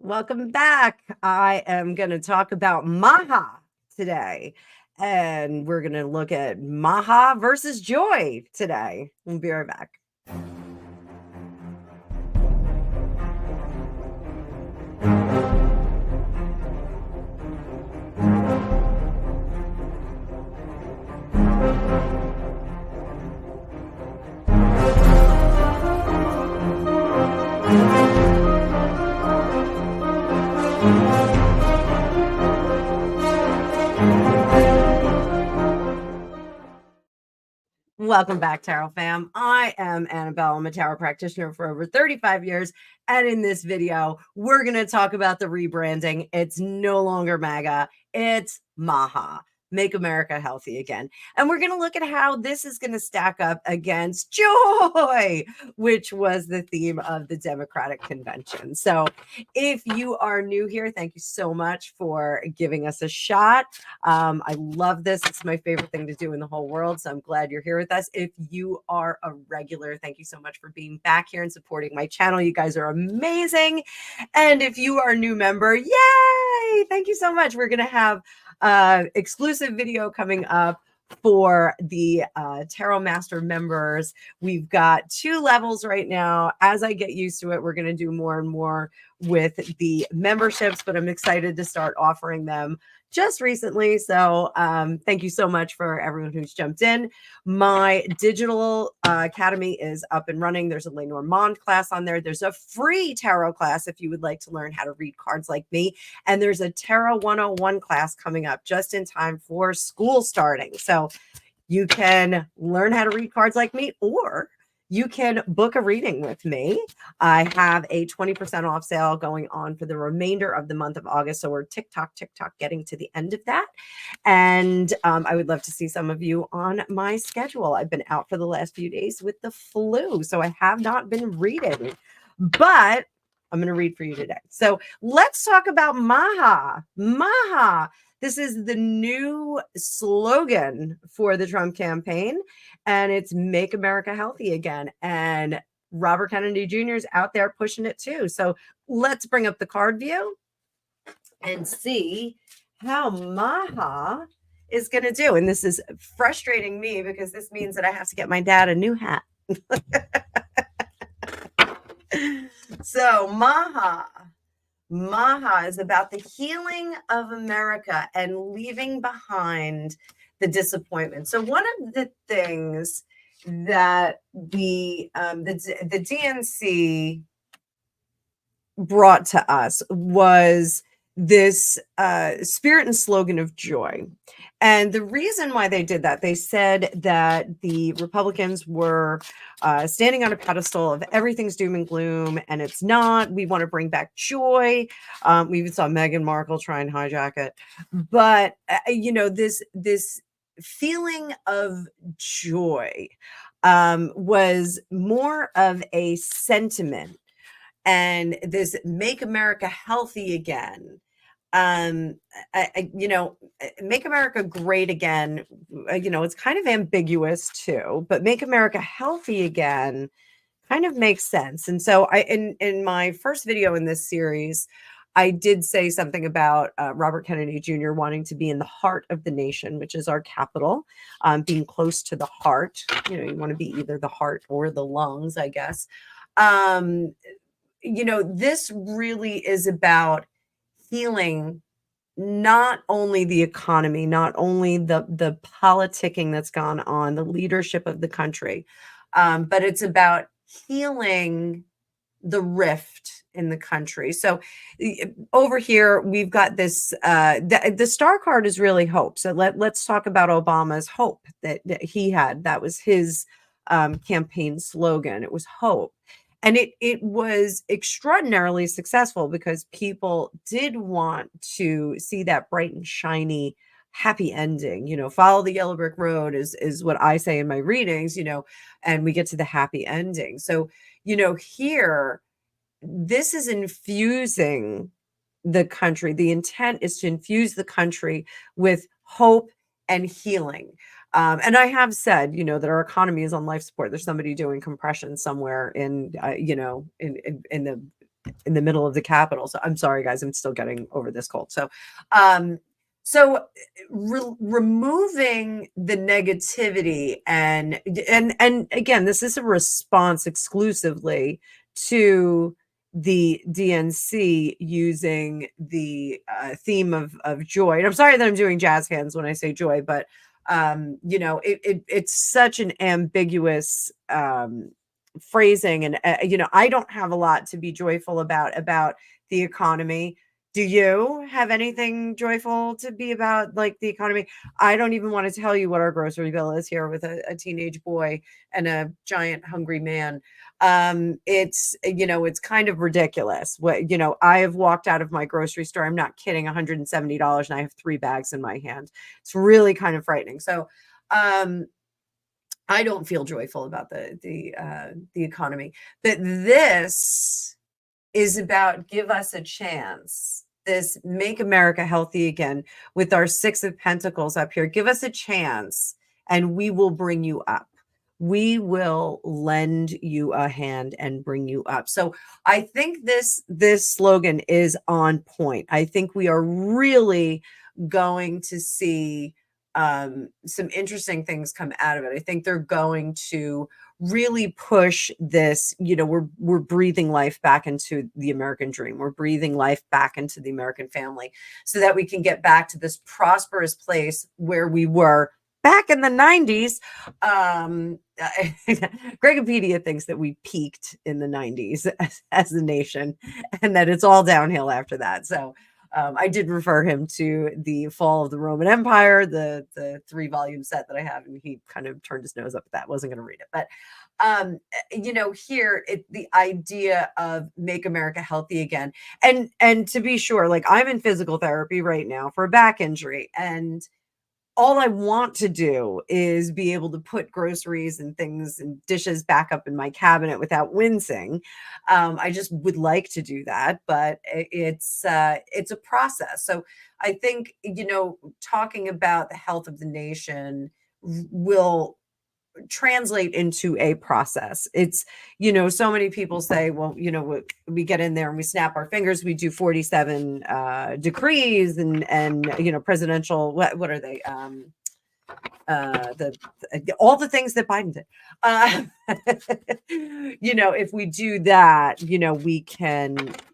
Welcome back. I am going to talk about Maha today. And we're going to look at Maha versus Joy today. We'll be right back. Welcome back, Tarot fam. I am Annabelle. I'm a tarot practitioner for over 35 years. And in this video, we're going to talk about the rebranding. It's no longer MAGA, it's Maha. Make America Healthy Again. And we're going to look at how this is going to stack up against Joy, which was the theme of the Democratic Convention. So if you are new here, thank you so much for giving us a shot. I love this. It's my favorite thing to do in the whole world. So I'm glad you're here with us. If you are a regular, thank you so much for being back here and supporting my channel. You guys are amazing. And if you are a new member, yay! Thank you so much. We're going to have exclusive video coming up for the Tarot Master members. We've got 2 levels right now. As I get used to it, we're going to do more and more with the memberships, but I'm excited to start offering them just recently. So thank you so much for everyone who's jumped in. My digital academy is up and running. There's a Lenormand class on there. There's a free tarot class if you would like to learn how to read cards like me. And there's a Tarot 101 class coming up just in time for school starting. So you can learn how to read cards like me, or you can book a reading with me. I have a 20% off sale going on for the remainder of the month of August. So we're tick tock, getting to the end of that. And I would love to see some of you on my schedule. I've been out for the last few days with the flu, so I have not been reading, but I'm going to read for you today. So let's talk about Maha. Maha. This is the new slogan for the Trump campaign, and it's Make America Healthy Again. And Robert Kennedy Jr. is out there pushing it too. So let's bring up the card view and see how Maha is going to do. And this is frustrating me because this means that I have to get my dad a new hat. So Maha is about the healing of America and leaving behind the disappointment. So one of the things that the DNC brought to us was this spirit and slogan of joy. And the reason why they did that, they said that the Republicans were standing on a pedestal of everything's doom and gloom, and it's not. We want to bring back joy. We even saw Meghan Markle try and hijack it. But, this feeling of joy was more of a sentiment. And this Make America Healthy Again, Make America Great Again, it's kind of ambiguous too, but Make America Healthy Again kind of makes sense. And so in my first video in this series, I did say something about Robert Kennedy Jr. wanting to be in the heart of the nation, which is our capital, being close to the heart. You want to be either the heart or the lungs, I guess. This really is about healing not only the economy, not only the politicking that's gone on, the leadership of the country, but it's about healing the rift in the country. So over here, we've got this, the star card is really hope. So let's talk about Obama's hope that he had. That was his campaign slogan. It was hope. And it was extraordinarily successful because people did want to see that bright and shiny, happy ending. Follow the yellow brick road is what I say in my readings, and we get to the happy ending. So, here, this is infusing the country. The intent is to infuse the country with hope and healing. And I have said, that our economy is on life support. There's somebody doing compression somewhere in the in the middle of the Capitol. So I'm sorry, guys, I'm still getting over this cold. So removing the negativity and again, this is a response exclusively to the DNC using the theme of joy. And I'm sorry that I'm doing jazz hands when I say joy, but it's such an ambiguous phrasing, and I don't have a lot to be joyful about the economy. Do you have anything joyful to be about, like the economy? I don't even want to tell you what our grocery bill is here with a teenage boy and a giant hungry man. It's kind of ridiculous. I have walked out of my grocery store, I'm not kidding, $170, and I have 3 bags in my hand. It's really kind of frightening. So I don't feel joyful about the economy, but this is about give us a chance. This make America healthy again with our 6 of Pentacles up here. Give us a chance and we will bring you up. We will lend you a hand and bring you up. So I think this slogan is on point. I think we are really going to see some interesting things come out of it. I think they're going to really push this. We're breathing life back into the American dream. We're breathing life back into the American family so that we can get back to this prosperous place where we were back in the 90s. Gregopedia thinks that we peaked in the 90s as a nation and that it's all downhill after that. So I did refer him to the Fall of the Roman Empire, the 3-volume set that I have, and he kind of turned his nose up at that. Wasn't going to read it, but here the idea of make America healthy again, and to be sure, like I'm in physical therapy right now for a back injury, and all I want to do is be able to put groceries and things and dishes back up in my cabinet without wincing. I just would like to do that, but it's a process. So I think, talking about the health of the nation will translate into a process. It's, so many people say, well, we get in there and we snap our fingers, we do 47 decrees and presidential, what are they? All the things that Biden did. If we do that,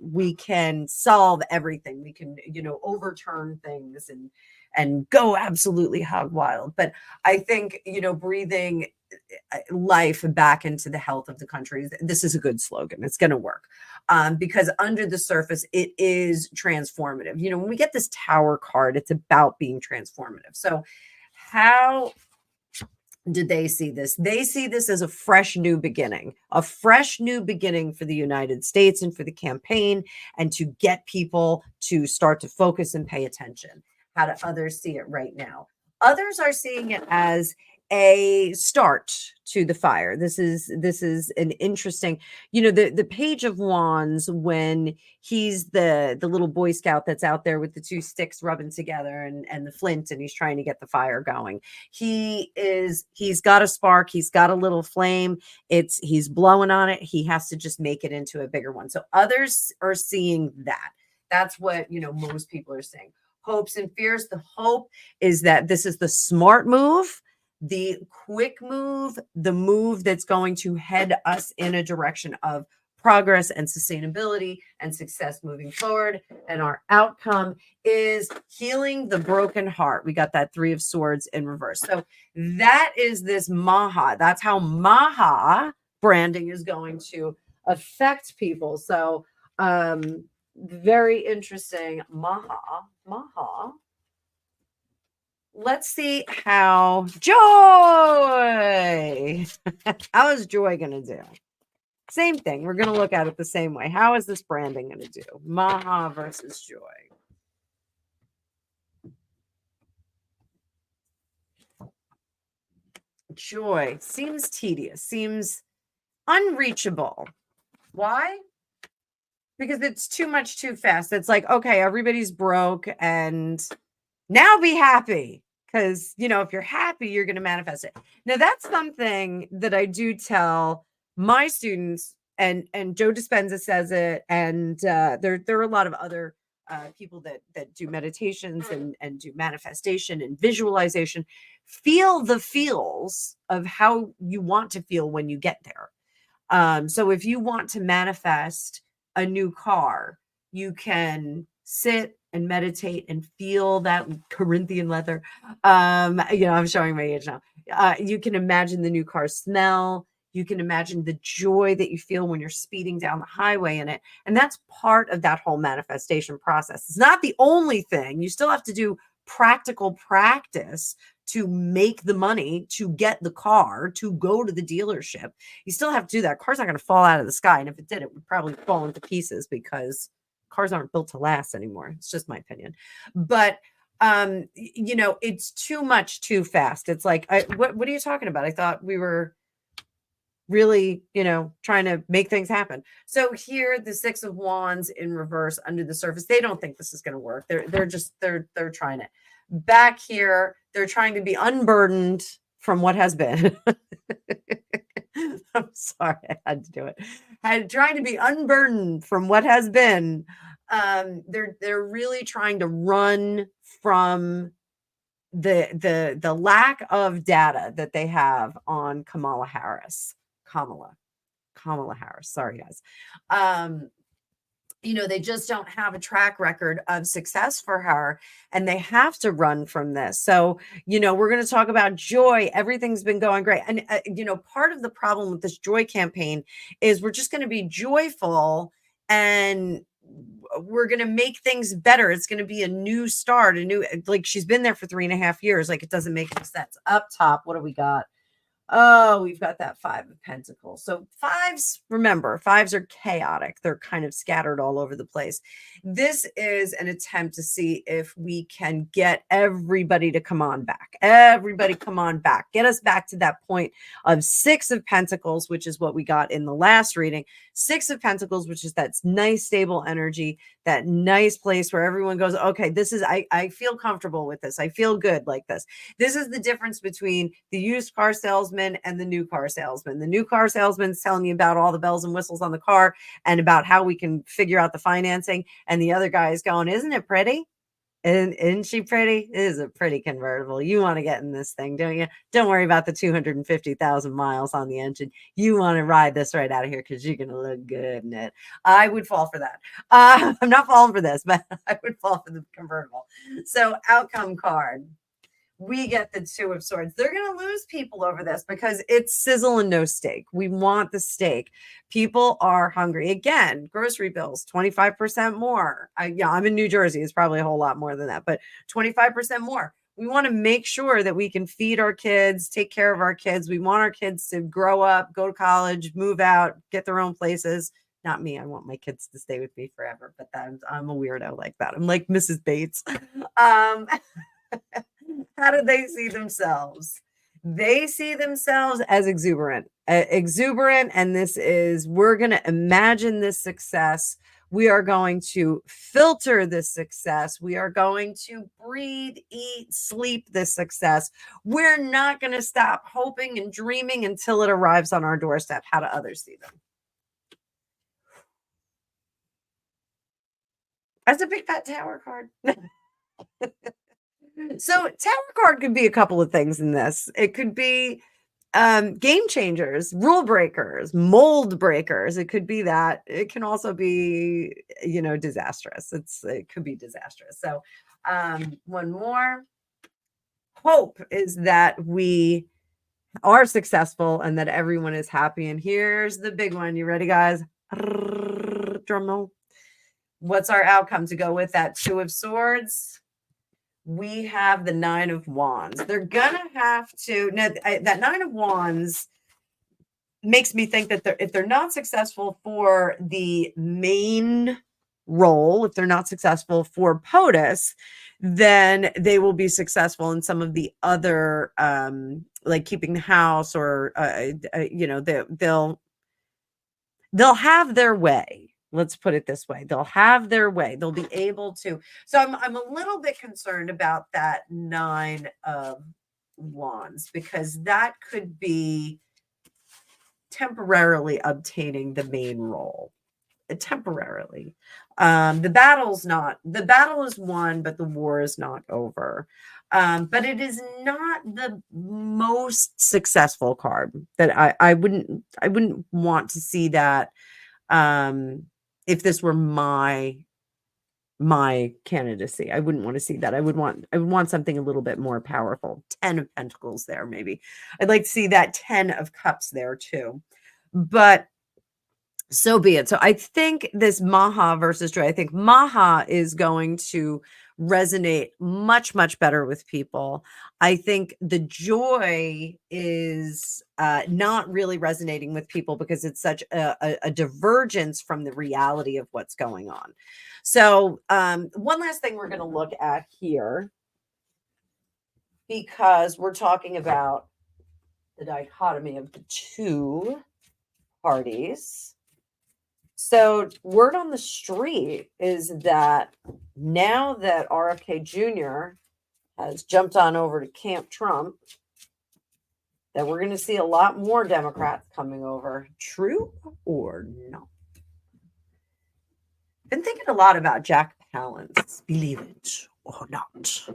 we can solve everything. We can, overturn things and go absolutely hog wild. But I think, breathing life back into the health of the country, this is a good slogan. It's going to work because under the surface, it is transformative. When we get this Tower card, it's about being transformative. So how did they see this? They see this as a fresh new beginning for the United States and for the campaign, and to get people to start to focus and pay attention. How do others see it right now? Others are seeing it as a start to the fire. This is an interesting, the Page of Wands, when he's the little Boy Scout that's out there with the 2 sticks rubbing together and the flint, and he's trying to get the fire going. He's got a spark, he's got a little flame, he's blowing on it, he has to just make it into a bigger one. So others are seeing that. That's what most people are saying. Hopes and fears. The hope is that this is the smart move, the quick move, the move that's going to head us in a direction of progress and sustainability and success moving forward. And our outcome is healing the broken heart. We got that 3 of Swords in reverse. So that is this Maha. That's how Maha branding is going to affect people. So very interesting. Maha. Let's see how Joy. How is Joy going to do? Same thing. We're going to look at it the same way. How is this branding going to do? Maha versus Joy. Joy seems tedious, seems unreachable. Why? Because it's too much too fast. It's like, okay, everybody's broke and now be happy. Because, if you're happy, you're going to manifest it. Now, that's something that I do tell my students and Joe Dispenza says it, and there are a lot of other people that do meditations and do manifestation and visualization. Feel the feels of how you want to feel when you get there. So if you want to manifest a new car, you can sit and meditate and feel that Corinthian leather. I'm showing my age now. You can imagine the new car smell. You can imagine the joy that you feel when you're speeding down the highway in it. And that's part of that whole manifestation process. It's not the only thing. You still have to do practical practice to make the money, to get the car, to go to the dealership. You still have to do that. Car's not going to fall out of the sky. And if it did, it would probably fall into pieces because cars aren't built to last anymore. It's just my opinion. But it's too much too fast. It's like, what are you talking about? I thought we were really, trying to make things happen. So here, the Six of Wands in reverse under the surface, they don't think this is going to work. They're trying it. Back here, they're trying to be unburdened from what has been. I'm sorry, I had to do it. Trying to be unburdened from what has been. They're really trying to run from the lack of data that they have on Kamala Harris. Kamala Harris. Sorry, guys. They just don't have a track record of success for her, and they have to run from this. So, we're going to talk about joy. Everything's been going great. And, part of the problem with this joy campaign is we're just going to be joyful and we're going to make things better. It's going to be a new start, like she's been there for 3.5 years. Like it doesn't make any sense. Up top, what do we got? Oh, we've got that Five of Pentacles. So remember, fives are chaotic. They're kind of scattered all over the place. This is an attempt to see if we can get everybody to come on back. Everybody come on back. Get us back to that point of Six of Pentacles, which is what we got in the last reading. Six of Pentacles, which is that nice, stable energy, that nice place where everyone goes, okay, I feel comfortable with this. I feel good like this. This is the difference between the used car salesman and the new car salesman. The new car salesman's telling you about all the bells and whistles on the car and about how we can figure out the financing. And the other guy is going, isn't it pretty? Isn't she pretty? It is a pretty convertible. You want to get in this thing, don't you? Don't worry about the 250,000 miles on the engine. You want to ride this right out of here because you're going to look good in it. I would fall for that. I'm not falling for this, but I would fall for the convertible. So outcome card. We get the Two of Swords. They're going to lose people over this because it's sizzle and no steak. We want the steak. People are hungry. Again, grocery bills, 25% more. I'm in New Jersey. It's probably a whole lot more than that, but 25% more. We want to make sure that we can feed our kids, take care of our kids. We want our kids to grow up, go to college, move out, get their own places. Not me. I want my kids to stay with me forever, but I'm a weirdo like that. I'm like Mrs. Bates. How do they see themselves? They see themselves as exuberant, and we're going to imagine this success. We are going to filter this success. We are going to breathe, eat, sleep this success. We're not going to stop hoping and dreaming until it arrives on our doorstep. How do others see them? That's a big fat tower card. So tower card could be a couple of things in this. It could be game changers, rule breakers, mold breakers. It could be that. It can also be, disastrous. It could be disastrous. So one more. Hope is that we are successful and that everyone is happy. And here's the big one. You ready, guys? Drum roll. What's our outcome to go with that Two of Swords? We have the Nine of Wands. They're gonna have to now. That Nine of Wands makes me think that if they're not successful for the main role, if they're not successful for POTUS, then they will be successful in some of the other, like keeping the house, or they'll have their way. Let's put it this way. They'll have their way. They'll be able to. So I'm a little bit concerned about that Nine of Wands, because that could be temporarily obtaining the main role. Temporarily. The battle is won, but the war is not over. But it is not the most successful card. That I wouldn't want to see that if this were my candidacy. I wouldn't want to see that. I would want something a little bit more powerful. 10 of Pentacles there, maybe. I'd like to see that 10 of Cups there too. But so be it. So I think this Maha versus Joy, I think Maha is going to resonate much, much better with people. I think the Joy is not really resonating with people because it's such a divergence from the reality of what's going on. So one last thing we're going to look at here, because we're talking about the dichotomy of the two parties. So word on the street is that now that RFK Jr. has jumped on over to Camp Trump, that we're going to see a lot more Democrats coming over. True or not? Been thinking a lot about Jack Palance. Believe it or not.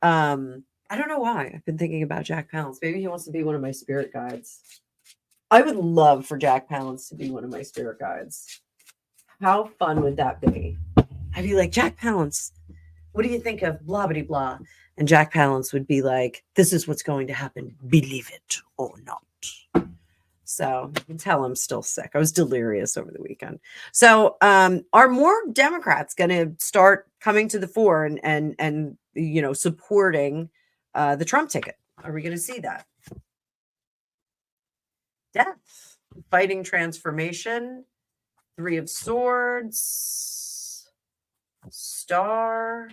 I don't know why. I've been thinking about Jack Palance. Maybe he wants to be one of my spirit guides. I would love for Jack Palance to be one of my spirit guides. How fun would that be? I'd be like, Jack Palance, what do you think of blah, blah, blah? And Jack Palance would be like, this is what's going to happen. Believe it or not. So you can tell I'm still sick. I was delirious over the weekend. So are more Democrats going to start coming to the fore and supporting the Trump ticket? Are we going to see that? Death, fighting transformation, 3 of Swords, Star.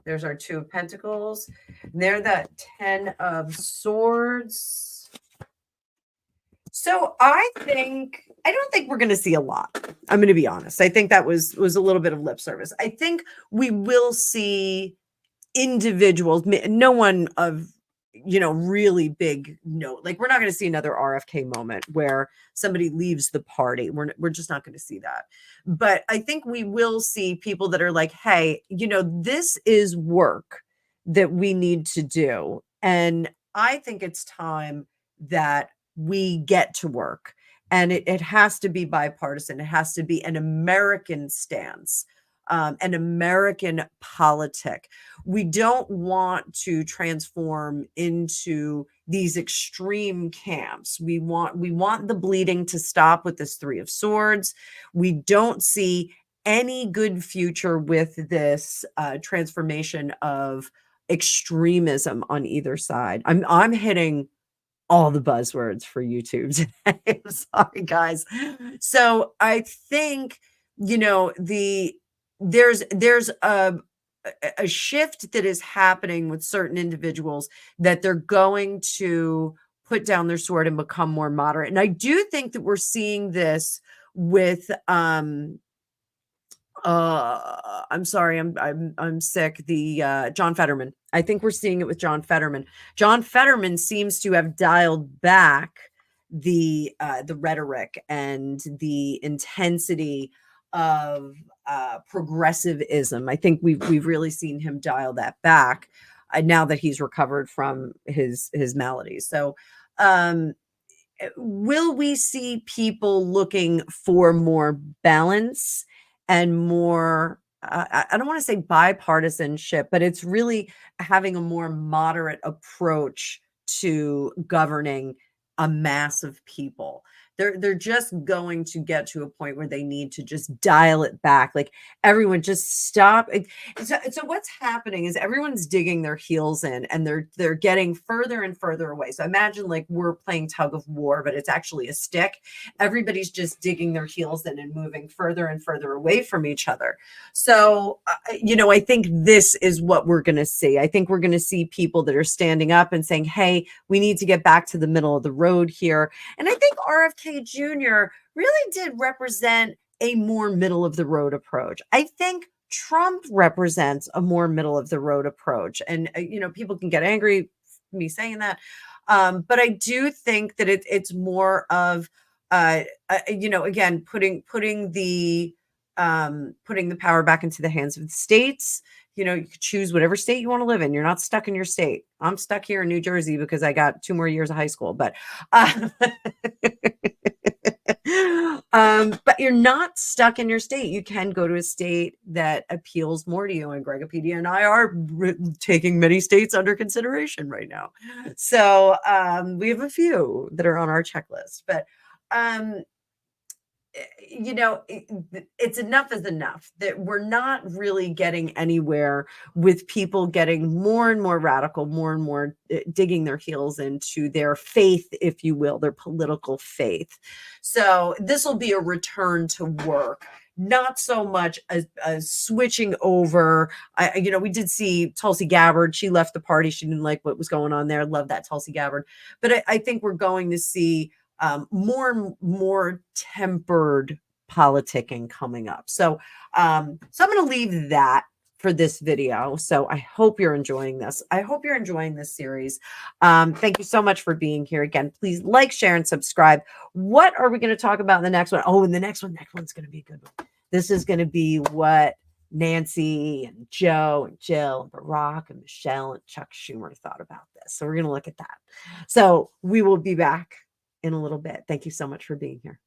There's our 2 of Pentacles. And there, that 10 of Swords. So I don't think we're going to see a lot. I'm going to be honest. I think that was a little bit of lip service. I think we will see individuals, no one of really big note. Like, we're not going to see another RFK moment where somebody leaves the party. We're just not going to see that. But I think we will see people that are like, hey, this is work that we need to do. And I think it's time that we get to work. And it has to be bipartisan. It has to be an American stance. An American politic. We don't want to transform into these extreme camps. We want the bleeding to stop with this 3 of Swords. We don't see any good future with this transformation of extremism on either side. I'm hitting all the buzzwords for YouTube today. I'm sorry, guys. So I think there's a shift that is happening with certain individuals, that they're going to put down their sword and become more moderate. And I do think that we're seeing this with I'm sorry, I'm sick. The John Fetterman. I think we're seeing it with John Fetterman. John Fetterman seems to have dialed back the rhetoric and the intensity of progressivism. I think we've really seen him dial that back now that he's recovered from his maladies. So will we see people looking for more balance and more, I don't want to say bipartisanship, but it's really having a more moderate approach to governing a mass of people? They're just going to get to a point where they need to just dial it back. Like, everyone just stop. So what's happening is everyone's digging their heels in, and they're getting further and further away. So imagine like we're playing tug of war, but it's actually a stick. Everybody's just digging their heels in and moving further and further away from each other. So, I think this is what we're going to see. I think we're going to see people that are standing up and saying, hey, we need to get back to the middle of the road here. And I think RFK Jr. really did represent a more middle of the road approach. I think Trump represents a more middle of the road approach. And, people can get angry me saying that. But I do think that it's more of, again, putting the power back into the hands of the states. You could choose whatever state you want to live in. You're not stuck in your state. I'm stuck here in New Jersey because I got 2 more years of high school, but but you're not stuck in your state. You can go to a state that appeals more to you. And Gregopedia and I are taking many states under consideration right now. So we have a few that are on our checklist, but um, it's enough is enough, that we're not really getting anywhere with people getting more and more radical, more and more digging their heels into their faith, if you will, their political faith. So this will be a return to work, not so much as switching over. We did see Tulsi Gabbard. She left the party. She didn't like what was going on there. Love that, Tulsi Gabbard. But I think we're going to see more and more tempered politicking coming up. So I'm going to leave that for this video. So I hope you're enjoying this. I hope you're enjoying this series. Thank you so much for being here. Again, please like, share, and subscribe. What are we going to talk about in the next one? Oh, and the next one's going to be a good one. This is going to be what Nancy and Joe and Jill and Barack and Michelle and Chuck Schumer thought about this. So we're going to look at that. So we will be back in a little bit. Thank you so much for being here.